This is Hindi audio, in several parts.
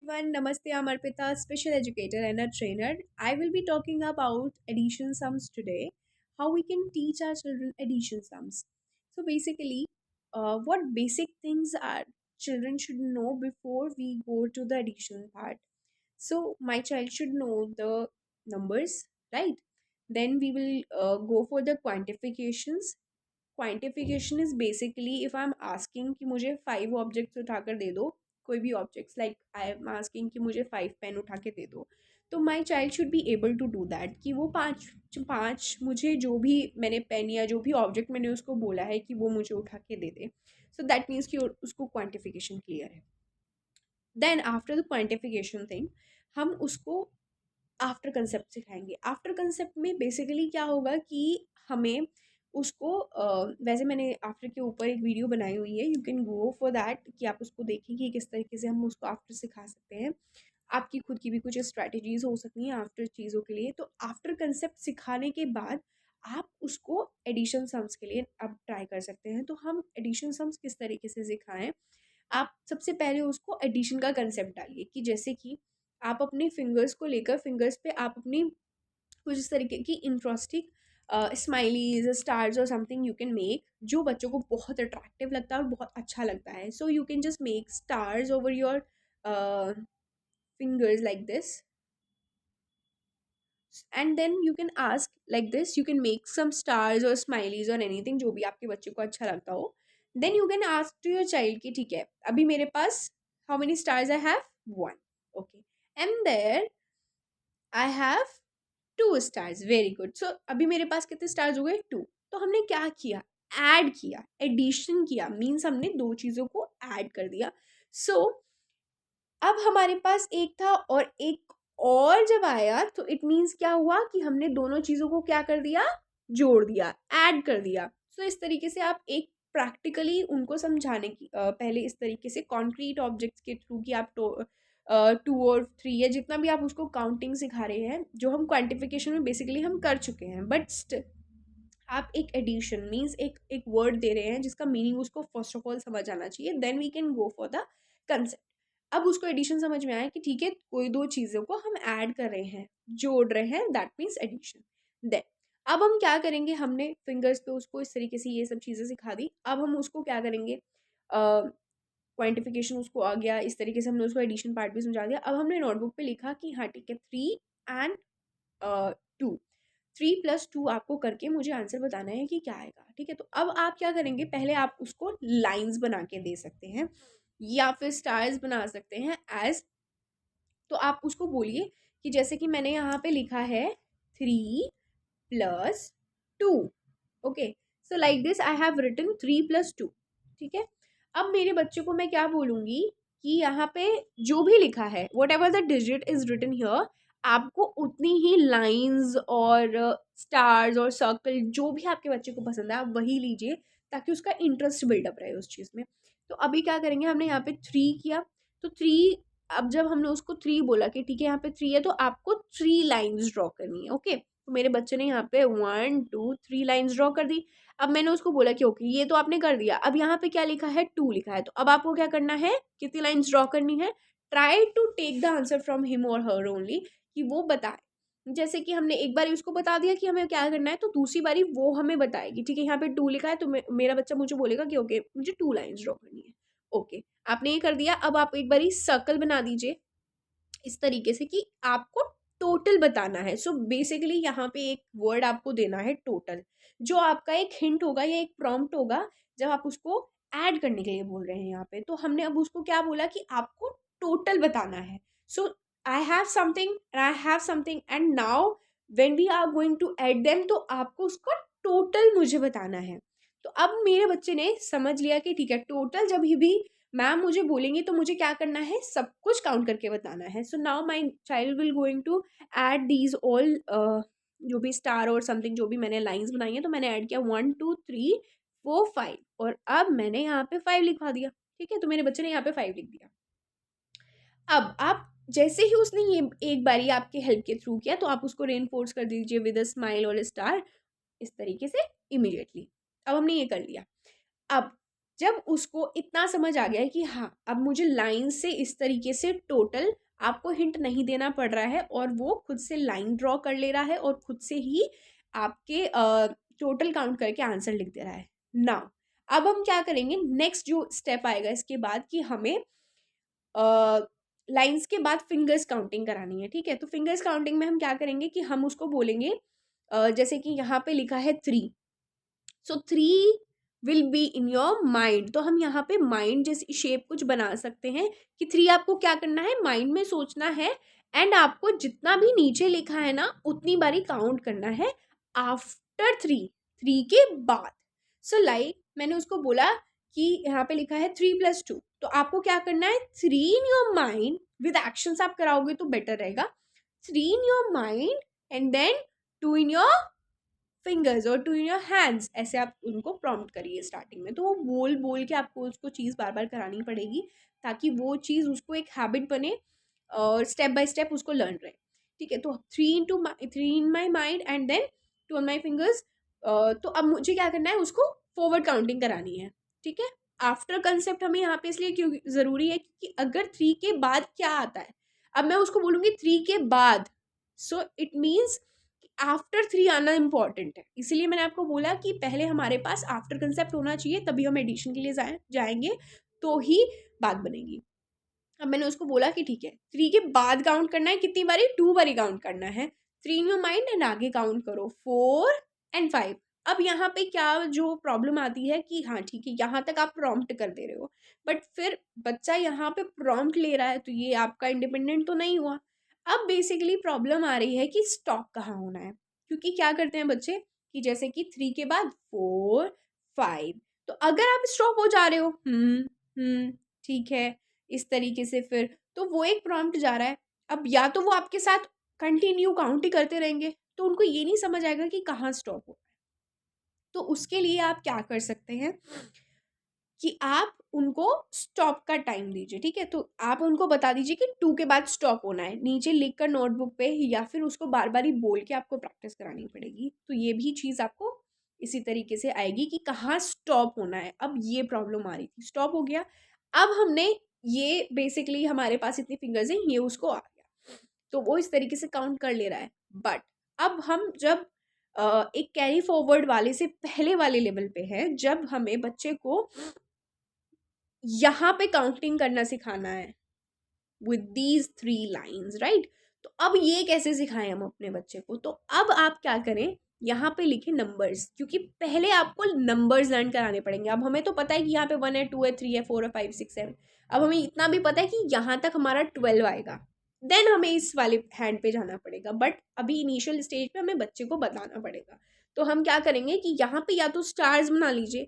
everyone, Namaste. I'm Arpita, special educator and a trainer. I will be talking about addition sums today, how we can teach our children addition sums. So basically, what basic things our children should know before we go to the addition part. So my child should know the numbers, right? Then we will go for the quantifications. Quantification is basically if I am asking कि मुझे 5 ऑब्जेक्ट्स उठाकर दे दो, कोई भी objects, like I am asking कि मुझे 5 पेन उठा के दे दो, तो my child should be able to do that कि वो पाँच पाँच मुझे जो भी मैंने पेन या जो भी ऑब्जेक्ट मैंने उसको बोला है कि वो मुझे उठा के दे दे. सो दैट मीन्स कि उसको क्वांटिफिकेशन क्लियर है. Then after the quantification thing हम उसको आफ्टर कंसेप्ट सिखाएंगे. आफ्टर कंसेप्ट में बेसिकली क्या होगा कि हमें उसको वैसे मैंने आफ्टर के ऊपर एक वीडियो बनाई हुई है, you can go for that कि आप उसको देखें कि किस तरीके से हम उसको आफ्टर सिखा सकते हैं. आपकी खुद की भी कुछ स्ट्रैटेजीज हो सकती हैं आफ्टर चीज़ों के लिए. तो आफ्टर कंसेप्ट सिखाने के बाद आप उसको एडिशन सम्स के लिए अब ट्राई कर सकते हैं. तो हम एडिशन सम्स किस तरीके से सिखाएं, आप सबसे पहले उसको एडिशन का कंसेप्ट डालिए कि जैसे कि आप अपने फिंगर्स को लेकर फिंगर्स पे आप अपनी कुछ इस तरीके की इंट्रोस्टिक स्माइलीज स्टार्स और समथिंग यू कैन मेक जो बच्चों को बहुत अट्रैक्टिव लगता है और बहुत अच्छा लगता है. So you can just make stars over your fingers like this, and then you can ask like this, you can make some stars or smileys or anything जो भी आपके बच्चे को अच्छा लगता हो. then you can ask to your child कि ठीक है अभी मेरे पास how many stars I have, 1. Okay, and there I have 2 stars. Very good. So अभी मेरे पास कितने स्टार्स हो गए, 2. तो हमने क्या किया, ऐड किया, एडिशन किया, मीन्स हमने दो चीज़ों को ऐड कर दिया. सो अब हमारे पास एक था और एक और जब आया तो इट मीन्स क्या हुआ कि हमने दोनों चीज़ों को क्या कर दिया, जोड़ दिया, ऐड कर दिया. सो इस तरीके से आप एक प्रैक्टिकली उनको समझाने की पहले इस तरीके से कॉन्क्रीट ऑब्जेक्ट्स के थ्रू कि आप 2 और 3 या जितना भी आप उसको काउंटिंग सिखा रहे हैं जो हम क्वांटिफिकेशन में बेसिकली हम कर चुके हैं, बट स्टिल आप एक एडिशन मीन्स एक एक वर्ड दे रहे हैं जिसका मीनिंग उसको फर्स्ट ऑफ ऑल समझ आना चाहिए. Then we can go for the concept. अब उसको एडिशन समझ में आया कि ठीक है कोई दो चीज़ों को हम ऐड कर रहे हैं, जोड़ रहे हैं, दैट मीन्स एडिशन. देन अब हम क्या करेंगे, हमने फिंगर्स पे उसको इस तरीके से ये सब चीज़ें सिखा दी. अब हम उसको क्या करेंगे, क्वांटिफिकेशन उसको आ गया, इस तरीके से हमने उसको एडिशन पार्ट भी समझा दिया. अब हमने नोटबुक पे लिखा कि हाँ ठीक है 3 and 2, 3 + 2 आपको करके मुझे आंसर बताना है कि क्या आएगा. ठीक है, तो अब आप क्या करेंगे, पहले आप उसको लाइंस बना के दे सकते हैं या फिर स्टार्स बना सकते हैं एज. तो आप उसको बोलिए कि जैसे कि मैंने यहाँ पे लिखा है 3 + 2. Okay, so like this I have written 3 + 2. ठीक है, अब मेरे बच्चे को मैं क्या बोलूँगी कि यहाँ पे जो भी लिखा है whatever the digit is written here, आपको उतनी ही लाइंस और स्टार्स और सर्कल जो भी आपके बच्चे को पसंद है आप वही लीजिए ताकि उसका इंटरेस्ट बिल्डअप रहे उस चीज़ में. तो अभी क्या करेंगे, हमने यहाँ पे 3 किया, तो 3, अब जब हमने उसको 3 बोला कि ठीक है यहाँ पे 3 है तो आपको 3 लाइन्स ड्रॉ करनी है. ओके, तो मेरे बच्चे ने यहाँ पे 1 2 3 लाइन्स ड्रॉ कर दी. अब मैंने उसको बोला कि ओके ये तो आपने कर दिया, अब यहाँ पे क्या लिखा है, 2 लिखा है, तो अब आपको क्या करना है, कितनी लाइन्स ड्रॉ करनी है, try to take the answer from him और हर ओनली, कि वो बताए. जैसे कि हमने एक बारी उसको बता दिया कि हमें क्या करना है, तो दूसरी बारी वो हमें बताएगी. ठीक है, यहाँ पे 2 लिखा है तो मेरा बच्चा मुझे बोलेगा कि ओके मुझे 2 लाइन्स ड्रॉ करनी है. ओके, आपने ये कर दिया. अब आप एक बारी सर्कल बना दीजिए इस तरीके से कि आपको टोटल बताना है. सो बेसिकली यहाँ पे एक वर्ड आपको देना है टोटल, जो आपका एक हिंट होगा या एक प्रॉम्प्ट होगा जब आप उसको ऐड करने के लिए बोल रहे हैं यहाँ पे. तो हमने अब उसको क्या बोला कि आपको टोटल बताना है. So I have something and I have something and now when we are going to add them, तो आपको उसका टोटल मुझे बताना है. तो अब मेरे बच्चे ने समझ लिया कि ठीक है टोटल जब भी मैम मुझे बोलेंगी तो मुझे क्या करना है, सब कुछ काउंट करके बताना है. So now my child will going to add these all, जो भी स्टार और समथिंग जो भी मैंने लाइंस बनाई हैं तो मैंने ऐड किया 1 2 3 4 5, और अब मैंने यहाँ पे 5 लिखवा दिया. ठीक है, तो मेरे बच्चे ने यहाँ पे 5 लिख दिया. अब आप जैसे ही उसने ये एक बारी आपके हेल्प के थ्रू किया तो आप उसको रेनफोर्स कर दीजिए विद अ स्माइल और स्टार इस तरीके से इमीडिएटली. अब हमने ये कर लिया. अब जब उसको इतना समझ आ गया है कि हाँ अब मुझे लाइन से इस तरीके से टोटल आपको हिंट नहीं देना पड़ रहा है और वो खुद से लाइन ड्रॉ कर ले रहा है और खुद से ही आपके टोटल काउंट करके आंसर लिख दे रहा है ना। अब हम क्या करेंगे, नेक्स्ट जो स्टेप आएगा इसके बाद कि हमें लाइंस के बाद फिंगर्स काउंटिंग करानी है। ठीक है, तो फिंगर्स काउंटिंग में हम क्या करेंगे कि हम उसको बोलेंगे जैसे कि यहाँ पे लिखा है 3, सो 3 will be in your mind. तो हम यहाँ पे माइंड जैसी शेप कुछ बना सकते हैं कि 3 आपको क्या करना है, माइंड में सोचना है एंड आपको जितना भी नीचे लिखा है ना उतनी बारी काउंट करना है आफ्टर 3 के बाद। सो लाइक मैंने उसको बोला कि यहाँ पे लिखा है 3+2, तो आपको क्या करना है 3 in your mind, with actions आप कराओगे तो बेटर रहेगा। 3 in your mind and then 2 in your fingers और 2 इन योर हैंड्स, ऐसे आप उनको प्रॉम्प्ट करिए स्टार्टिंग में। तो वो बोल बोल के आपको उसको चीज़ बार बार करानी पड़ेगी ताकि वो चीज़ उसको एक हैबिट बने और स्टेप बाय स्टेप उसको लर्न रहे। ठीक है, तो 3 in my mind and then 2 on my fingers. तो अब मुझे क्या करना है, उसको फॉरवर्ड काउंटिंग करानी है। ठीक है, आफ्टर कंसेप्ट हमें यहाँ पे इसलिए क्यों ज़रूरी है क्योंकि अगर 3 के बाद क्या आता है, अब मैं उसको बोलूँगी 3 के बाद, सो इट मीन्स आफ्टर 3 आना इम्पॉर्टेंट है। इसीलिए मैंने आपको बोला कि पहले हमारे पास आफ्टर कंसेप्ट होना चाहिए, तभी हम एडिशन के लिए जाएंगे तो ही बात बनेगी। अब मैंने उसको बोला कि ठीक है 3 के बाद काउंट करना है, कितनी बारी, 2 बारी काउंट करना है। 3 इन योर माइंड एंड आगे काउंट करो 4 एंड 5। अब यहाँ पे क्या जो प्रॉब्लम आती है कि हाँ ठीक है यहाँ तक आप प्रॉम्प्ट कर दे रहे हो बट फिर बच्चा यहाँ पे प्रॉम्प्ट ले रहा है तो ये आपका इंडिपेंडेंट तो नहीं हुआ। अब बेसिकली प्रॉब्लम आ रही है कि स्टॉप कहाँ होना है, क्योंकि क्या करते हैं बच्चे कि जैसे कि 3 के बाद 4 5, तो अगर आप स्टॉप हो जा रहे हो ठीक है इस तरीके से, फिर तो वो एक प्रॉम्प्ट जा रहा है। अब या तो वो आपके साथ कंटिन्यू काउंट ही करते रहेंगे तो उनको ये नहीं समझ आएगा कि कहाँ स्टॉप हो। तो उसके लिए आप क्या कर सकते हैं कि आप उनको स्टॉप का टाइम दीजिए। ठीक है, तो आप उनको बता दीजिए कि 2 के बाद स्टॉप होना है, नीचे लिख कर नोटबुक पे, या फिर उसको बार बार ही बोल के आपको प्रैक्टिस करानी पड़ेगी। तो ये भी चीज़ आपको इसी तरीके से आएगी कि कहाँ स्टॉप होना है। अब ये प्रॉब्लम आ रही थी, स्टॉप हो गया, अब हमने ये बेसिकली हमारे पास इतनी फिंगर्स हैं, ये उसको आ गया तो वो इस तरीके से काउंट कर ले रहा है। बट अब हम जब एक कैरी फॉरवर्ड वाले से पहले वाले लेवल पे है, जब हमें बच्चे को यहाँ पे काउंटिंग करना सिखाना है विद दीज 3 लाइन्स, राइट। तो अब ये कैसे सिखाएं हम अपने बच्चे को, तो अब आप क्या करें, यहाँ पे लिखे नंबर्स, क्योंकि पहले आपको नंबर्स लर्न कराने पड़ेंगे। अब हमें तो पता है कि यहाँ पे 1 है 2 है 3 है 4 है 5 6 7, अब हमें इतना भी पता है कि यहाँ तक हमारा 12 आएगा, देन हमें इस वाले हैंड पे जाना पड़ेगा। बट अभी इनिशियल स्टेज पे हमें बच्चे को बताना पड़ेगा। तो हम क्या करेंगे कि यहाँ पे या तो स्टार्स बना लीजिए,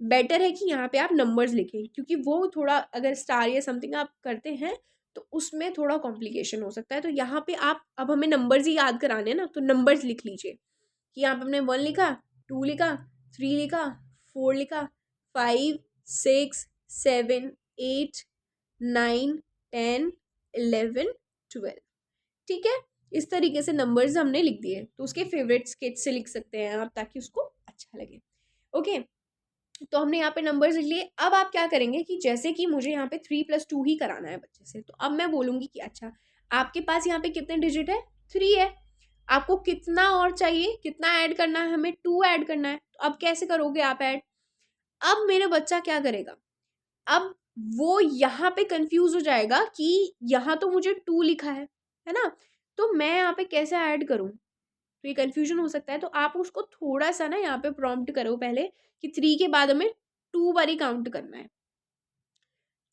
बेटर है कि यहाँ पे आप नंबर्स लिखें, क्योंकि वो थोड़ा अगर स्टार या समथिंग आप करते हैं तो उसमें थोड़ा कॉम्प्लिकेशन हो सकता है। तो यहाँ पे आप, अब हमें नंबर्स ही याद कराने हैं ना, तो नंबर्स लिख लीजिए कि यहाँ पे हमने 1 लिखा, 2 लिखा, 3 लिखा, 4 लिखा, 5 6 7 8 9 10 11 12। ठीक है, इस तरीके से नंबर्स हमने लिख दिए। तो उसके फेवरेट स्केच से लिख सकते हैं आप ताकि उसको अच्छा लगे। ओके, तो हमने यहाँ पे नंबर्स लिख लिए। अब आप क्या करेंगे कि जैसे कि मुझे यहाँ पे 3+2 ही कराना है बच्चे से, तो अब मैं बोलूँगी कि अच्छा आपके पास यहाँ पे कितने डिजिट है, 3 है, आपको कितना और चाहिए, कितना ऐड करना है, हमें 2 ऐड करना है। तो अब कैसे करोगे आप ऐड, अब मेरा बच्चा क्या करेगा, अब वो यहाँ पे कंफ्यूज हो जाएगा कि यहाँ तो मुझे 2 लिखा है ना, तो मैं यहाँ पे कैसे ऐड करूँ, तो ये कन्फ्यूजन हो सकता है। तो आप उसको थोड़ा सा ना यहाँ पे प्रॉम्प्ट करो पहले कि 3 के बाद हमें 2 बारी काउंट करना है।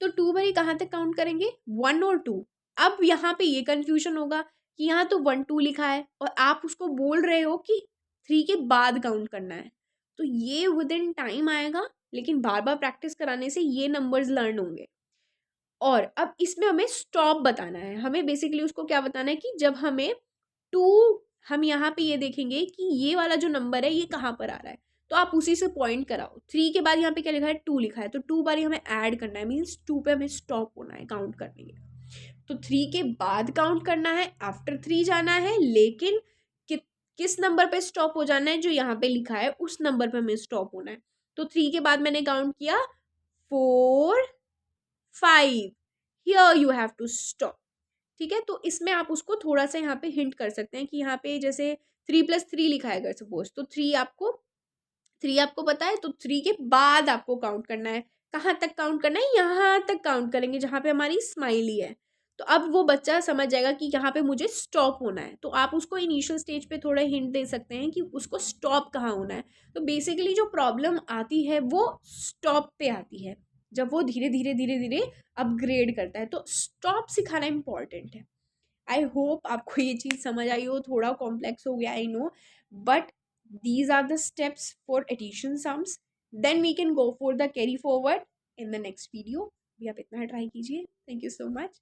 तो 2 बारी कहाँ तक काउंट करेंगे, 1 और 2। अब यहाँ पे ये कन्फ्यूजन होगा कि यहाँ तो 1 2 लिखा है और आप उसको बोल रहे हो कि 3 के बाद काउंट करना है। तो ये विद इन टाइम आएगा, लेकिन बार बार प्रैक्टिस कराने से ये नंबर्स लर्न होंगे। और अब इसमें हमें स्टॉप बताना है, हमें बेसिकली उसको क्या बताना है कि जब हमें 2, हम यहाँ पे ये देखेंगे कि ये वाला जो नंबर है ये कहाँ पर आ रहा है, तो आप उसी से पॉइंट कराओ। 3 के बाद यहाँ पे क्या लिखा है, 2 लिखा है, तो 2 बारी हमें ऐड करना है, मीन्स 2 पे हमें स्टॉप होना है काउंट करने के। तो 3 के बाद काउंट करना है, आफ्टर 3 जाना है, लेकिन किस नंबर पे स्टॉप हो जाना है, जो यहाँ पे लिखा है उस नंबर पे हमें स्टॉप होना है। तो 3 के बाद मैंने काउंट किया 4 5, here you have to stop. ठीक है, तो इसमें आप उसको थोड़ा सा यहाँ पे हिंट कर सकते हैं कि यहाँ पे जैसे 3+3 लिखा है अगर सपोज, तो 3 आपको पता है, तो 3 के बाद आपको काउंट करना है। कहाँ तक काउंट करना है? यहाँ तक काउंट करेंगे जहाँ पे हमारी स्माइली है। तो अब वो बच्चा समझ जाएगा कि यहाँ पे मुझे स्टॉप होना है। तो आप उसको इनिशियल स्टेज पे थोड़ा हिंट दे सकते हैं कि उसको स्टॉप कहाँ होना है। तो बेसिकली जो प्रॉब्लम आती है वो स्टॉप पे आती है, जब वो धीरे धीरे धीरे धीरे अपग्रेड करता है। तो स्टॉप सिखाना इम्पॉर्टेंट है। आई होप आपको ये चीज़ समझ आई हो। थोड़ा कॉम्प्लेक्स हो गया, I know, but these are the steps for addition sums. Then we can go for the carry forward in the next video. भी आप इतना ट्राई कीजिए। Thank you so much.